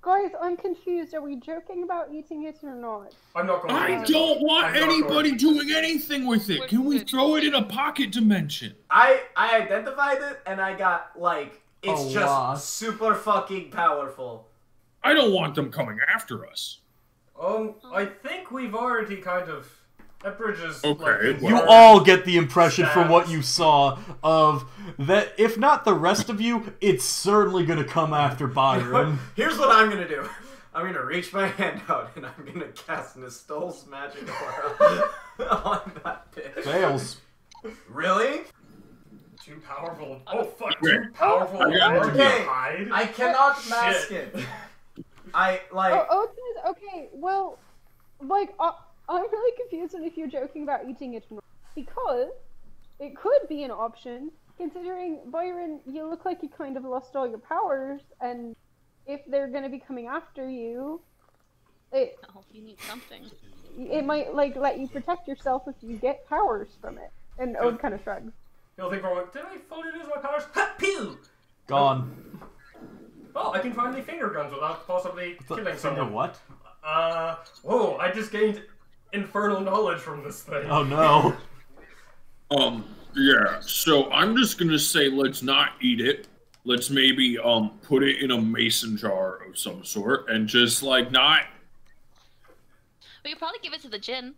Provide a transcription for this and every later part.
Guys, I'm confused. Are we joking about eating it or not? I'm not going to I don't want anybody doing anything with it. Can we throw it in a pocket dimension? I identified it and I got, like, it's just loss. super fucking powerful. I don't want them coming after us. I think we've already kind of... That bridge is... Okay, like, You all get the impression from what you saw of that if not the rest of you, it's certainly gonna come after Byron. Here's what I'm gonna do. I'm gonna reach my hand out and I'm gonna cast Nistol's magic aura on that bitch. Fails. Really? Too powerful. Oh, fuck. Okay. Too powerful. Okay. Hide. I cannot mask Shit. it. I, like... Okay, well, like, I'm really confused on if you're joking about eating it or not. Because it could be an option, considering, Byron, you look like you kind of lost all your powers, and if they're going to be coming after you, you need something. It might, like, let you protect yourself if you get powers from it. And Ode kind of shrugs. You'll think for a moment, did I fully lose my powers? Ha! Pew! Gone. Oh, I can finally finger guns without possibly killing someone. What? Whoa, I just gained infernal knowledge from this thing. Oh no. Yeah, so I'm just gonna say let's not eat it. Let's maybe, put it in a mason jar of some sort and just, like, not... We could probably give it to the djinn.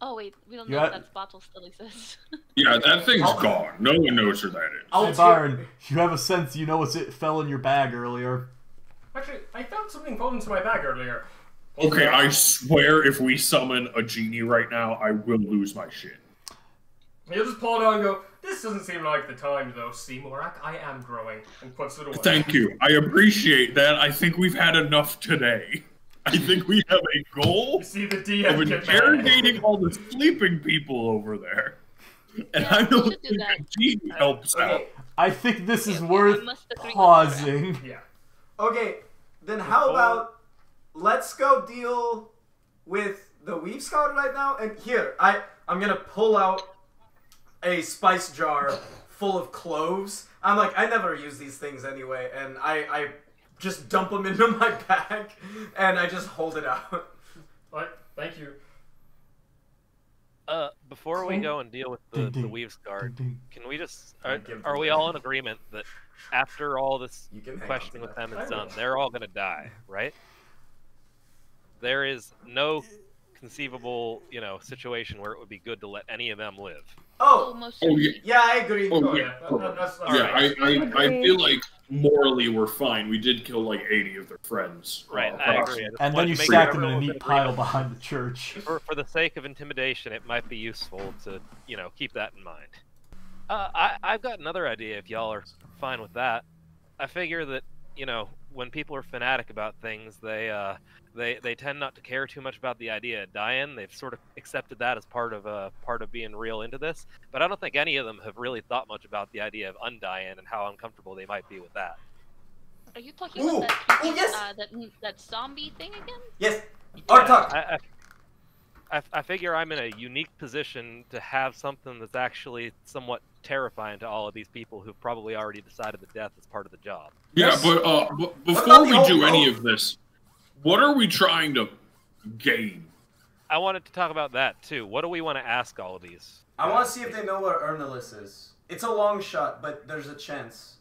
Oh wait, we don't know if that bottle still exists. Yeah, that thing's gone. No one knows where that is. Hey Byron, you have a sense you know it fell in your bag earlier. Actually, I found something fall into my bag earlier. Okay, I swear if we summon a genie right now, I will lose my shit. He'll just pull it out and go, this doesn't seem like the time though, Seymour. I am growing. And puts it away. Thank you. I appreciate that. I think we've had enough today. I think we have a goal You see the DM of interrogating all the sleeping people over there. And I don't think a genie helps out. I think this is worth pausing. Yeah. Okay, then how about let's go deal with the Weave Scout right now? And here, I'm gonna pull out a spice jar full of cloves. I'm like, I never use these things anyway, and I just dump them into my bag, and I just hold it out. What? Thank you. Before we go and deal with the Weave's Guard, can we just... Are we all in agreement that after all this questioning with them is done, they're all gonna die, right? There is no conceivable, situation where it would be good to let any of them live. Yeah, I agree. I feel like morally we're fine. We did kill like 80 of their friends. Right, I agree. And then you stacked them in a neat pile behind the church. For the sake of intimidation, it might be useful to, keep that in mind. I've got another idea if y'all are fine with that. I figure that, when people are fanatic about things, they tend not to care too much about the idea of dying. They've sort of accepted that as part of being real into this. But I don't think any of them have really thought much about the idea of undying and how uncomfortable they might be with that. Are you talking about that, that zombie thing again? Yes. Yeah, I figure I'm in a unique position to have something that's actually somewhat terrifying to all of these people who've probably already decided that death is part of the job. Yeah, but before we do any of this, what are we trying to gain? I wanted to talk about that too. What do we want to ask all of these? I want to see if they know where Ernelis is. It's a long shot, but there's a chance.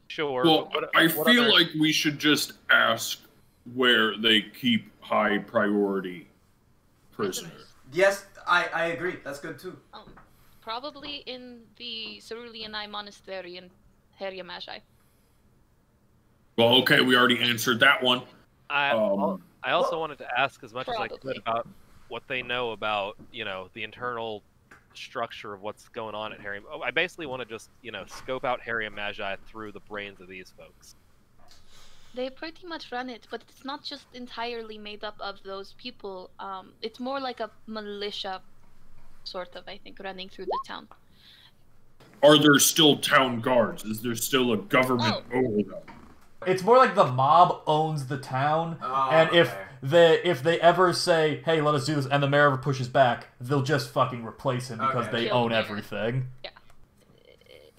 Sure. Well, I feel like we should just ask where they keep high priority prisoners. Yes, I agree. That's good too. Probably in the Cerulean Monastery in Heria Magi. Well, okay, we already answered that one. I also wanted to ask as much as I could about what they know about, the internal structure of what's going on at Heria. I basically want to just, scope out Heria Magi through the brains of these folks. They pretty much run it, but it's not just entirely made up of those people. It's more like a militia, sort of, I think, running through the town. Are there still town guards? Is there still a government over them? It's more like the mob owns the town, and if they ever say, "Hey, let us do this," and the mayor ever pushes back, they'll just fucking replace him because they own everything. Yeah,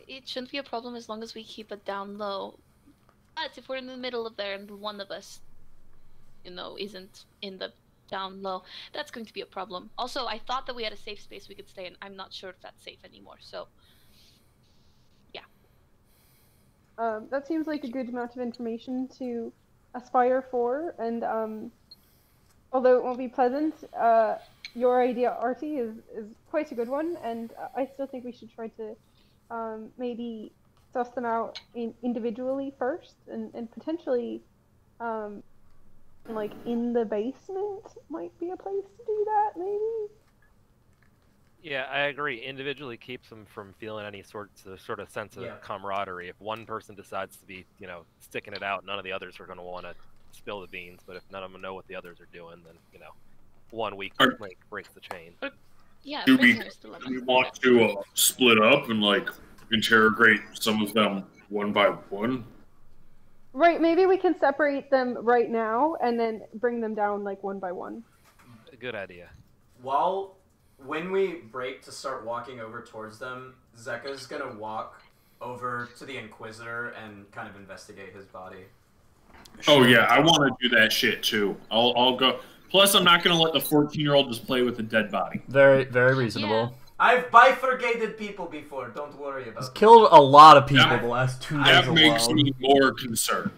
it shouldn't be a problem as long as we keep it down low. But if we're in the middle of there and one of us, isn't in the down low, that's going to be a problem. Also, I thought that we had a safe space we could stay in. I'm not sure if that's safe anymore, so yeah. That seems like a good amount of information to aspire for, and although it won't be pleasant, your idea, Artie, is quite a good one, and I still think we should try to maybe suss them out individually first, and potentially like in the basement might be a place to do that, maybe. Yeah, I agree. Individually keeps them from feeling any sort of sense of camaraderie. If one person decides to be, sticking it out, none of the others are going to want to spill the beans. But if none of them know what the others are doing, then 1 week link breaks the chain. Yeah, do we want to split up and interrogate some of them one by one? Right, maybe we can separate them right now and then bring them down one by one. A good idea. When we break to start walking over towards them, Zeka's gonna walk over to the Inquisitor and kind of investigate his body. Oh yeah, I want to do that shit too. I'll go. Plus, I'm not gonna let the 14-year-old just play with a dead body. Very, very reasonable. Yeah. I've bifurcated people before. Don't worry about it. Killed a lot of people the last 2 days That alone. makes me more concerned.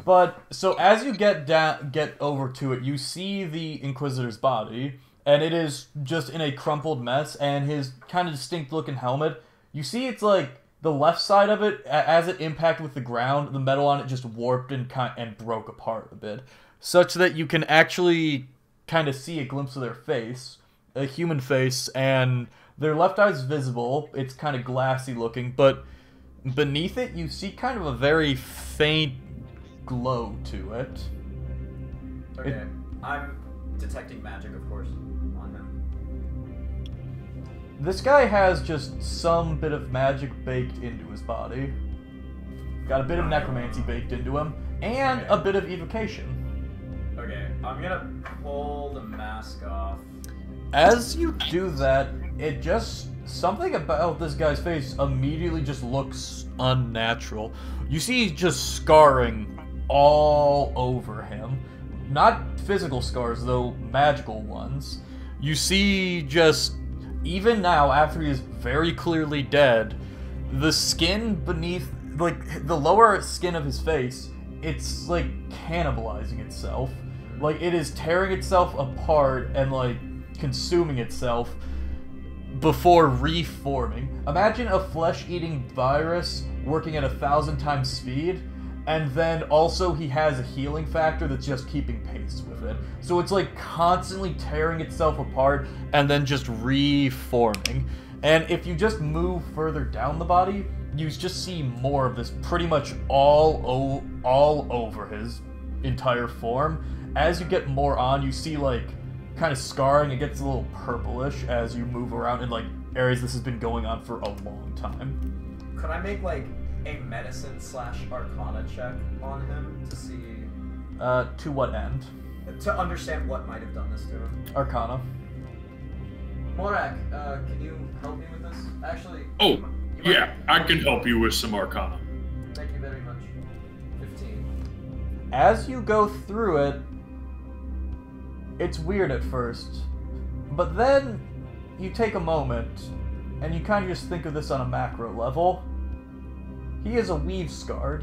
But so as you get over to it, you see the Inquisitor's body, and it is just in a crumpled mess, and his kind of distinct-looking helmet. You see, it's the left side of it, as it impacted with the ground, the metal on it just warped and broke apart a bit, such that you can actually kind of see a glimpse of their face, a human face, and their left eye is visible. It's kind of glassy looking, but beneath it, you see kind of a very faint glow to it. Okay, I'm detecting magic, of course, on him. This guy has just some bit of magic baked into his body. Got a bit of necromancy baked into him, and a bit of evocation. Okay, I'm gonna pull the mask off. As you do that, something about this guy's face immediately just looks unnatural. You see just scarring all over him. Not physical scars, though magical ones. You see just, even now, after he is very clearly dead, the skin beneath, the lower skin of his face, it's cannibalizing itself. It is tearing itself apart and consuming itself before reforming. Imagine a flesh-eating virus working at 1,000 times speed, and then also he has a healing factor that's just keeping pace with it. So it's constantly tearing itself apart and then just reforming. And if you just move further down the body, you just see more of this pretty much all over his entire form. As you get more on, you see kind of scarring. It gets a little purplish as you move around in areas this has been going on for a long time. Could I make a medicine/arcana check on him to see? To what end? To understand what might have done this to him. Arcana. Morak, can you help me with this? Actually. Oh, yeah, I can help you with some arcana. Thank you very much. 15. As you go through it, it's weird at first, but then you take a moment and you kind of just think of this on a macro level. He is a weave scarred.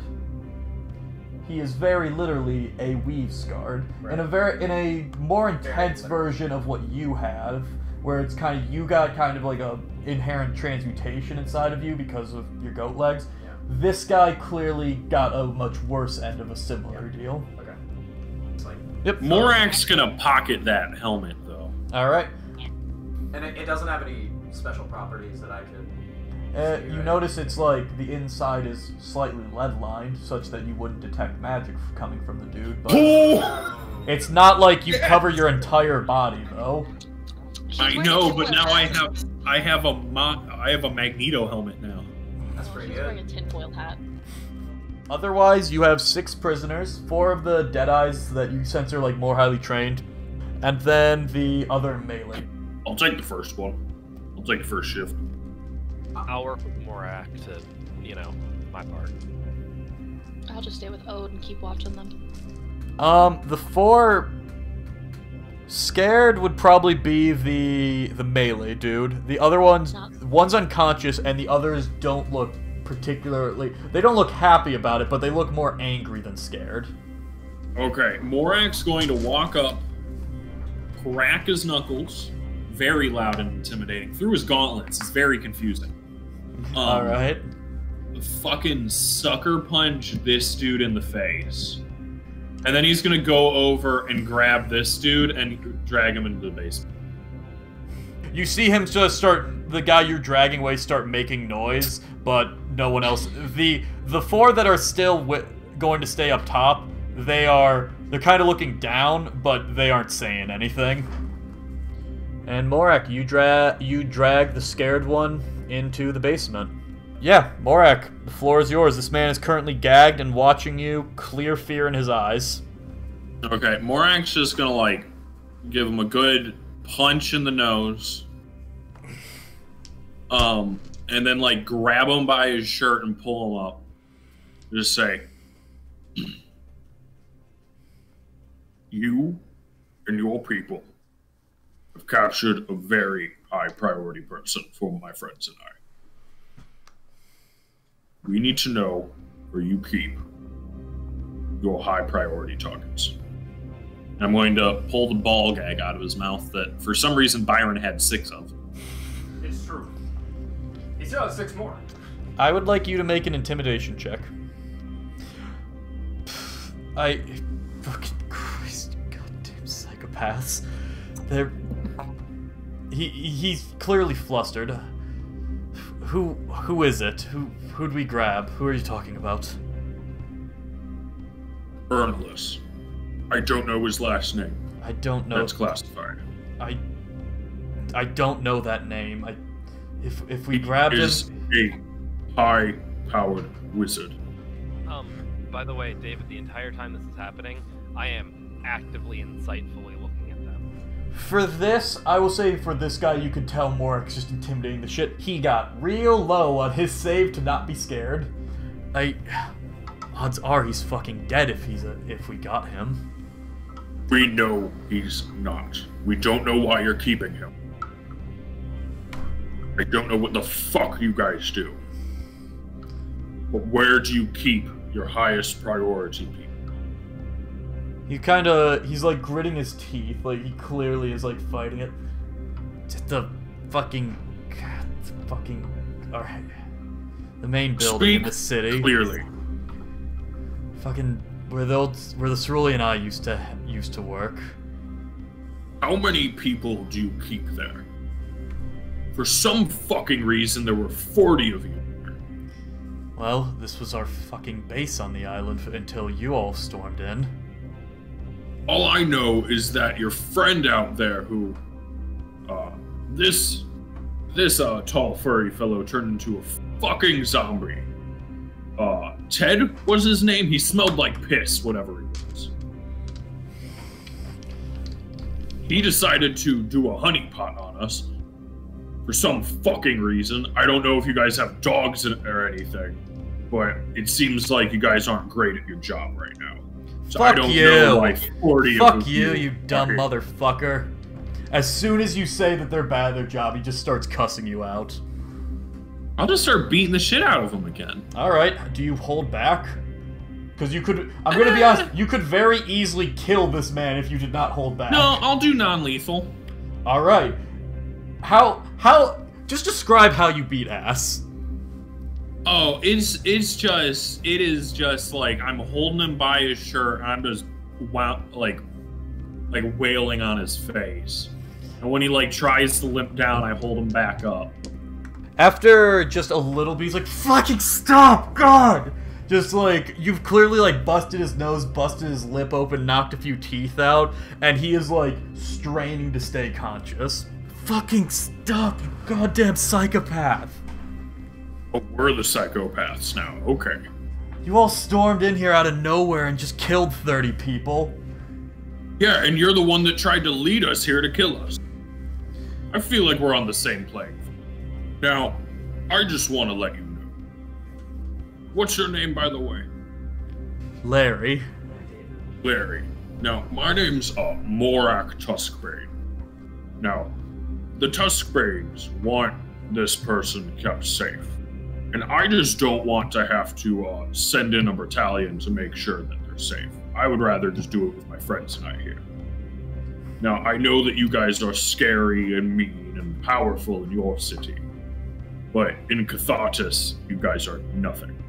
He is very literally a weave scarred, right. in a more intense version of what you have, where it's you got a inherent transmutation inside of you because of your goat legs. Yeah. This guy clearly got a much worse end of a similar deal. Okay. It's Yep. Morak's gonna pocket that helmet though. All right. And it doesn't have any special properties that I could. See, You right? notice it's the inside is slightly lead-lined, such that you wouldn't detect magic coming from the dude. But it's not like you cover your entire body, though. I know, but now I have a Magneto helmet now. That's pretty He's wearing good. a tinfoil hat. Otherwise, you have 6 prisoners, 4 of the Deadeyes that you sense are more highly trained, and then the other melee. I'll take the first one. I'll take the first shift. I'll work with Morak to, my part. I'll just stay with Ode and keep watching them. The 4 scared would probably be the melee dude. The other one's unconscious, and the others don't look particularly. They don't look happy about it, but they look more angry than scared. Okay, Morak's going to walk up, crack his knuckles, very loud and intimidating, through his gauntlets. It's very confusing. All right. Fucking sucker punch this dude in the face. And then he's gonna go over and grab this dude and drag him into the basement. You see him just start, the guy you're dragging away start making noise, but no one else. The 4 that are still going to stay up top, they're kind of looking down, but they aren't saying anything. And Morak, you drag the scared one into the basement. Yeah, Morak, the floor is yours. This man is currently gagged and watching you, clear fear in his eyes. Okay, Morak's just gonna, like, give him a good punch in the nose. And then, like, grab him by his shirt and pull him up. Just say, you and your people have captured a very high priority person for my friends and I. We need to know where you keep your high priority targets. I'm going to pull the ball gag out of his mouth that, for some reason, Byron had 6 of. It's true. He still has 6 more. I would like you to make an intimidation check. Fucking Christ, goddamn psychopaths. He's clearly flustered. Who is it? Who'd we grab? Who are you talking about? Ernless. I don't know his last name. I don't know. That's classified. I don't know that name. If we grabbed him... He is a high-powered wizard. By the way, David, the entire time this is happening, I am actively, insightfully looking at them. For this, I will say for this guy, you could tell Morak's just intimidating the shit. He got real low on his save to not be scared. Odds are he's fucking dead if we got him. We know he's not. We don't know why you're keeping him. I don't know what the fuck you guys do. But where do you keep your highest priority people? He's like gritting his teeth, like he clearly is like fighting it. Just the alright. The main building in the city. Clearly. Fucking where the Cerulean Eye used to work. How many people do you keep there? For some fucking reason, there were 40 of you. Well, this was our fucking base on the island until you all stormed in. All I know is that your friend out there who, this tall furry fellow turned into a fucking zombie. Ted was his name? He smelled like piss, whatever he was. He decided to do a honeypot on us. For some fucking reason. I don't know if you guys have dogs or anything, but it seems like you guys aren't great at your job right now. So Fuck I don't you! know, like 40 Fuck of you dumb motherfucker. As soon as you say that they're bad at their job, he just starts cussing you out. I'll just start beating the shit out of them again. Alright, do you hold back? Because you could, I'm gonna be honest, you could very easily kill this man if you did not hold back. No, I'll do non-lethal. Alright. Just describe how you beat ass. Oh, it is just like I'm holding him by his shirt and I'm just like wailing on his face. And when he like tries to limp down, I hold him back up. After just a little bit, he's like, fucking stop, God! Just like, you've clearly like busted his nose, busted his lip open, knocked a few teeth out, and he is like straining to stay conscious. Fucking stop, you goddamn psychopath! Oh, we're the psychopaths now, okay. You all stormed in here out of nowhere and just killed 30 people. Yeah, and you're the one that tried to lead us here to kill us. I feel like we're on the same plane. Now, I just want to let you know. What's your name, by the way? Larry. Larry. Now, my name's Morak Tuskbane. Now, the Tuskbanes want this person kept safe. And I just don't want to have to send in a battalion to make sure that they're safe. I would rather just do it with my friends and I here. Now, I know that you guys are scary and mean and powerful in your city. But in Cathartus, you guys are nothing.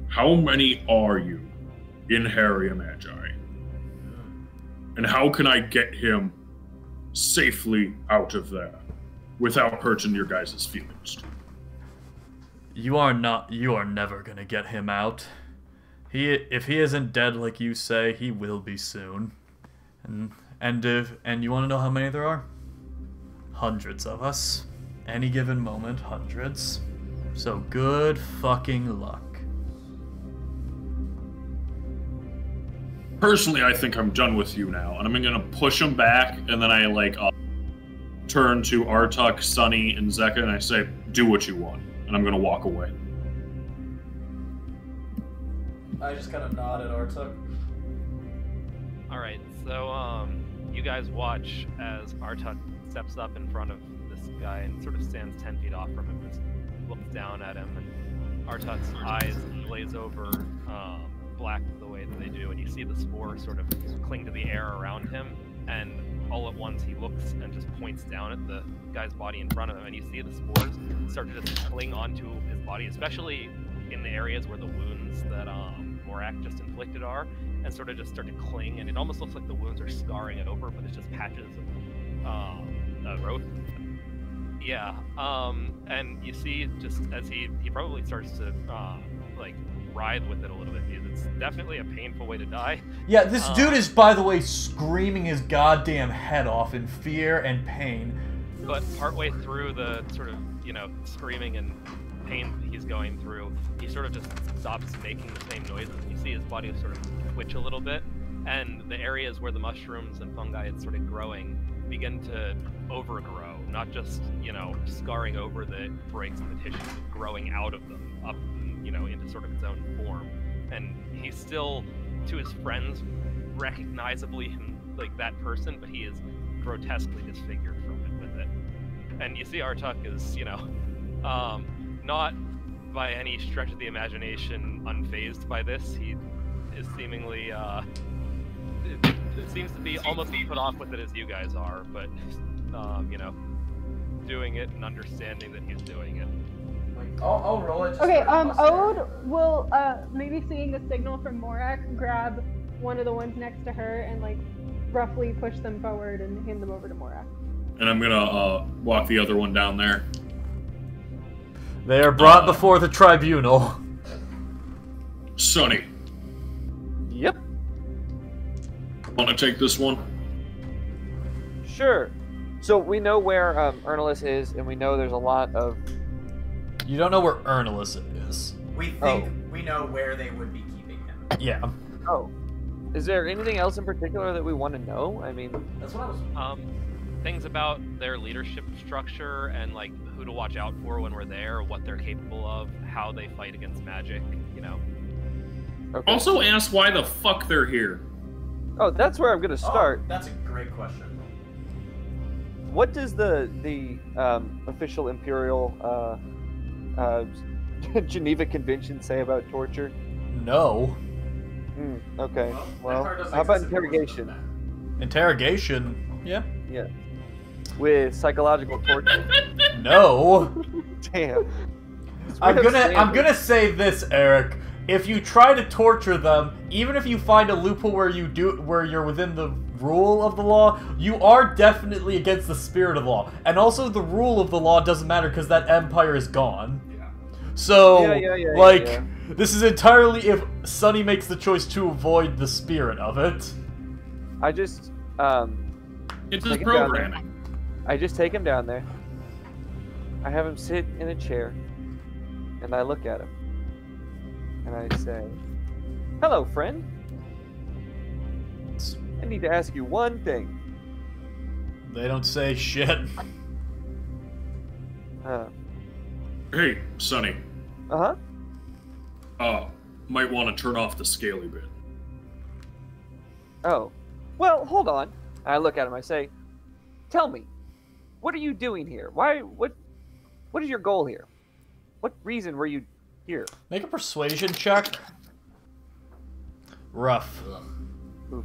How many are you in Harry Magi? And how can I get him safely out of there without hurting your guys' feelings? You are never gonna get him out. If he isn't dead like you say, he will be soon. And you wanna know how many there are? Hundreds of us. Any given moment, hundreds. So good fucking luck. Personally, I think I'm done with you now, and I'm gonna push him back, and then I turn to Artuk, Sunny, and Zeka, and I say, "Do what you want," and I'm gonna walk away. I just kind of nod at Artuk. All right, so you guys watch as Artuk steps up in front of this guy and sort of stands 10 feet off from him, just looks down at him, and Artuk's eyes glaze over black the way that they do, and you see the spore sort of cling to the air around him, and all at once he looks and just points down at the guy's body in front of him, and you see the spores start to just cling onto his body, especially in the areas where the wounds that Morak just inflicted are, and sort of just start to cling, and it almost looks like the wounds are scarring it over, but it's just patches of growth. Yeah, and you see just as he probably starts to like ride with it a little bit, because it's definitely a painful way to die. Yeah, this dude is, by the way, screaming his goddamn head off in fear and pain. But partway through the sort of, screaming and pain he's going through, he sort of just stops making the same noises. You see his body sort of twitch a little bit, and the areas where the mushrooms and fungi is sort of growing begin to overgrow, not just, scarring over the breaks in the tissue, but growing out of them, up, into sort of its own form. And he's still, to his friends, recognizably like that person, but he is grotesquely disfigured from it with it. And you see Artuk is, not by any stretch of the imagination unfazed by this. He is seemingly, it seems to be almost as put off with it as you guys are, but, doing it and understanding that he's doing it. I'll roll it. Okay, Ode will, maybe seeing the signal from Morak, grab one of the ones next to her and, roughly push them forward and hand them over to Morak. And I'm gonna walk the other one down there. They are brought before the tribunal. Sonny. Yep. Wanna take this one? Sure. So we know where Ernest is, and we know there's a lot of... You don't know where Ernest is. We think we know where they would be keeping him. Yeah. Oh. Is there anything else in particular that we want to know? I mean... That's what I was... Things about their leadership structure and, who to watch out for when we're there, what they're capable of, how they fight against magic, Okay. Also ask why the fuck they're here. Oh, that's where I'm going to start. Oh, that's a great question. What does the official Imperial Geneva Convention say about torture? No. Okay. That Well, card doesn't how about exist in interrogation? Interrogation? Yeah. Yeah. With psychological torture? No. Damn. I'm gonna say this, Eric. If you try to torture them, even if you find a loophole where you're within the rule of the law, you are definitely against the spirit of the law. And also the rule of the law doesn't matter because that empire is gone. Yeah. So, this is entirely if Sonny makes the choice to avoid the spirit of it. I just, It's his programming. I just take him down there. I have him sit in a chair, and I look at him. And I say, "Hello, friend. I need to ask you one thing." They don't say shit. Hey, Sonny. Uh-huh. Might want to turn off the scaly bit. Oh. Well, hold on. I look at him. I say, tell me, what are you doing here? What is your goal here? What reason were you here? Make a persuasion check. Rough. Oof.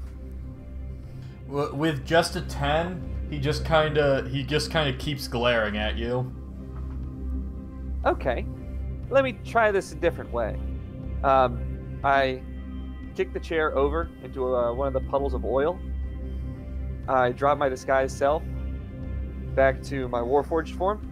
With just a 10, he just kind of keeps glaring at you. Okay. Let me try this a different way. I kick the chair over into one of the puddles of oil. I drop my disguised self back to my Warforged form.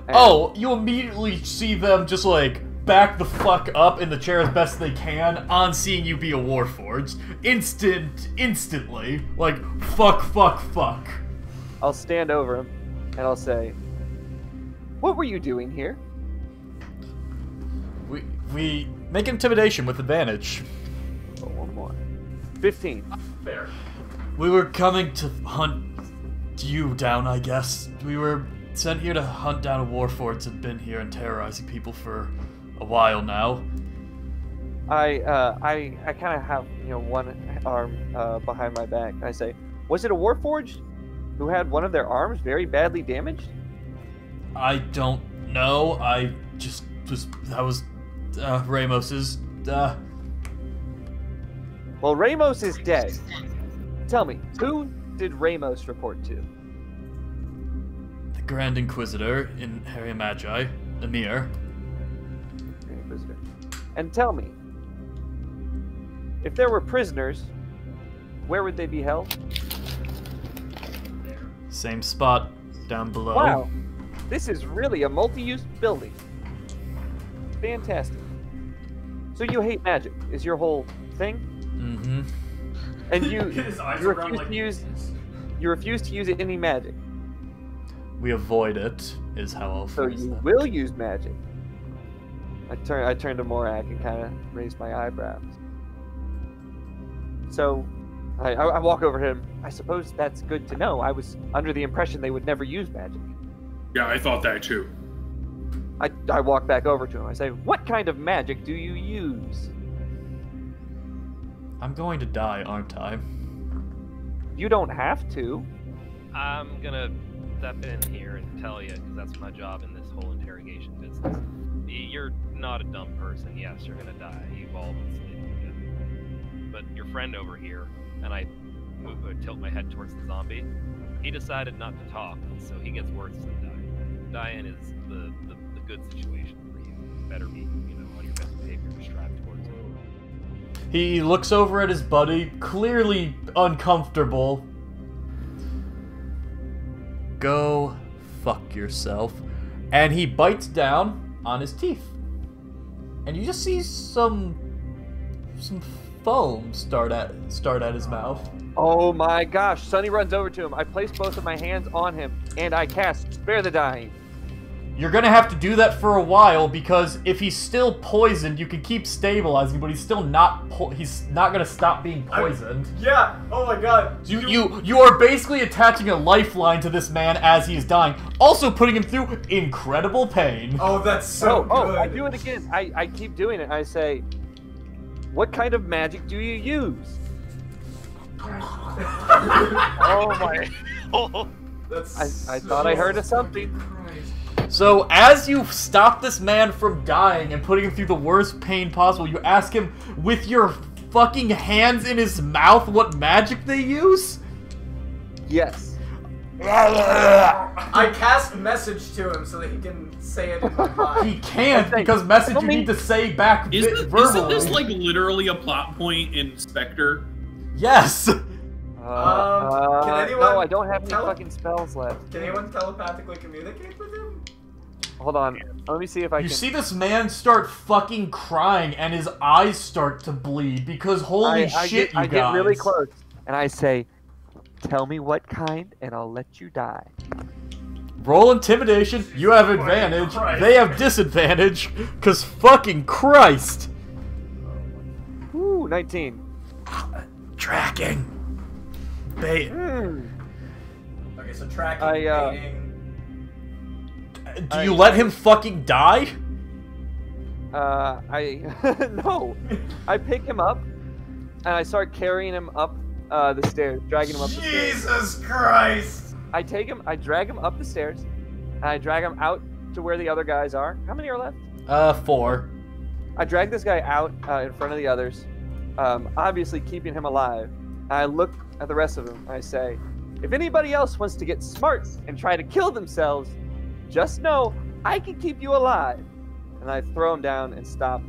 Oh, you immediately see them just like back the fuck up in the chair as best they can on seeing you be a Warforged. Instantly. Like, fuck. I'll stand over him and I'll say, what were you doing here? We make intimidation with advantage. Oh, one more. 15. Fair. We were coming to hunt you down, I guess. We were sent here to hunt down a Warforged that had been here and terrorizing people for a while now. I kind of have, one arm behind my back. I say, was it a Warforged who had one of their arms very badly damaged? I don't know. That was Ramos's. Well, Ramos is dead. Tell me, who did Ramos report to? The Grand Inquisitor in Harry Magi, Emir. Grand Inquisitor. And tell me, if there were prisoners, where would they be held? Same spot, down below. Wow, this is really a multi-use building. Fantastic. So you hate magic, is your whole thing? Mm-hmm. And you His eyes you are round refuse like to use you refuse to use any magic. We avoid it, is how I'll So phrase you that. will use magic. I turn to Morak and kind of raise my eyebrows. So I walk over to him. I suppose that's good to know. I was under the impression they would never use magic. Yeah, I thought that too. I walk back over to him. I say, what kind of magic do you use? I'm going to die, aren't I? You don't have to. I'm gonna step in here and tell you, because that's my job in this whole interrogation business. You're not a dumb person. Yes, you're gonna die. You've all been sleeping together. But your friend over here, and I tilt my head towards the zombie, he decided not to talk, so he gets worse than dying. Dying is the good situation for you. You better be, on your best behavior to strive towards it. He looks over at his buddy, clearly uncomfortable. Go fuck yourself. And he bites down on his teeth. And you just see some foam start at his mouth. Oh my gosh. Sonny runs over to him. I place both of my hands on him, and I cast Spare the Dying. You're gonna have to do that for a while, because if he's still poisoned, you can keep stabilizing, but he's still not he's not gonna stop being poisoned. Yeah. Oh my god. You are basically attaching a lifeline to this man as he is dying, also putting him through incredible pain. Oh, that's so good. Oh, I do it again. I keep doing it. I say, what kind of magic do you use? Oh my! That's I thought I heard of something. So as you stop this man from dying and putting him through the worst pain possible, you ask him with your fucking hands in his mouth what magic they use? Yes. I cast message to him so that he can say it in my mind. He can't, because message you need to say back Isn't verbally. this like literally a plot point in Spectre? Yes! Can anyone No, I don't have any tele- fucking spells left. Can anyone telepathically communicate with him? Hold on. Let me see if I You can. see this man start fucking crying and his eyes start to bleed because holy shit, I you guys. get really close and I say, "Tell me what kind, and I'll let you die." Roll intimidation, you have advantage, Christ. they have disadvantage, cause fucking Christ! Ooh, 19. Tracking. Bait. Okay, so tracking, I, baiting. Do you let him fucking die? No. I pick him up, and I start carrying him up the stairs, dragging him up the stairs. Jesus Christ! I take him, I drag him up the stairs, and I drag him out to where the other guys are. How many are left? 4. I drag this guy out in front of the others, obviously keeping him alive. I look at the rest of them, and I say, if anybody else wants to get smart and try to kill themselves, just know I can keep you alive. And I throw him down and stop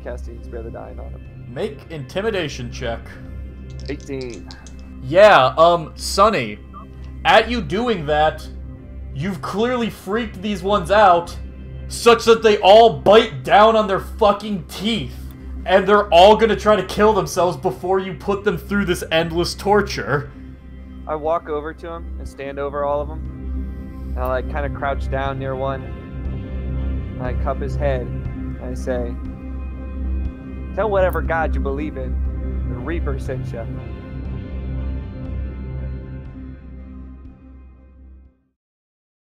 casting Spare the Dying on him. Make intimidation check. 18. Yeah, Sonny, at you doing that, you've clearly freaked these ones out, such that they all bite down on their fucking teeth, and they're all gonna try to kill themselves before you put them through this endless torture. I walk over to him and stand over all of them. And I like kind of crouch down near one. And I cup his head. And I say, tell whatever God you believe in, the Reaper sent you.